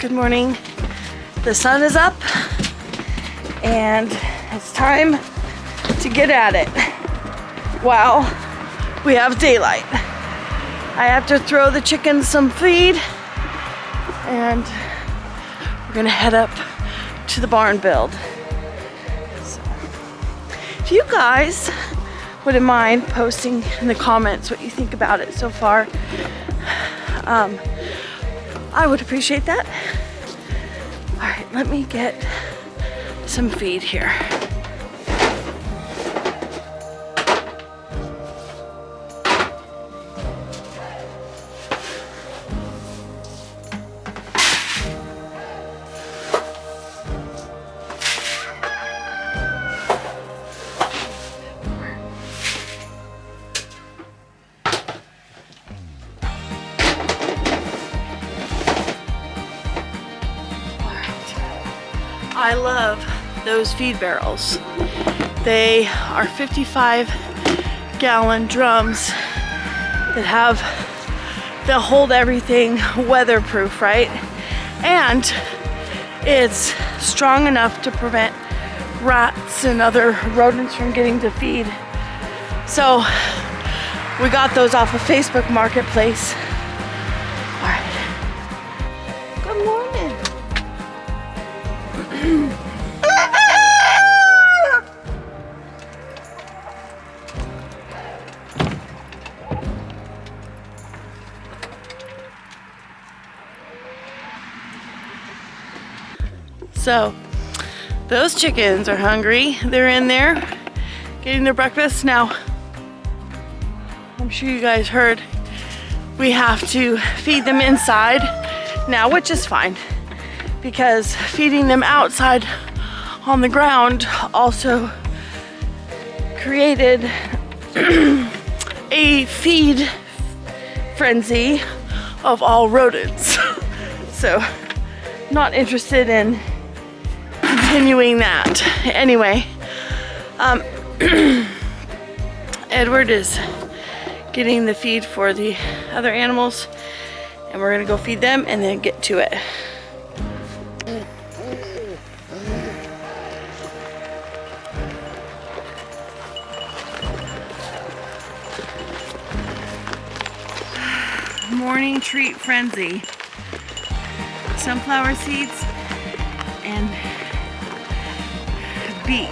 Good morning. The sun is up and it's time to get at it while we have daylight. I have to throw the chickens some feed and we're gonna head up to the barn build. So, if you guys wouldn't mind posting in the comments what you think about it so far, I would appreciate that. All right, let me get some feed here. I love those feed barrels. They are 55-gallon drums they'll hold everything weatherproof, right? And it's strong enough to prevent rats and other rodents from getting to feed. So we got those off of Facebook Marketplace. All right. Good morning. So those chickens are hungry. They're in there getting their breakfast. Now, I'm sure you guys heard we have to feed them inside now, which is fine because feeding them outside on the ground also created a feed frenzy of all rodents. So not interested in continuing that. Anyway, Edward is getting the feed for the other animals and we're gonna go feed them and then get to it. Morning treat frenzy. Sunflower seeds and beet.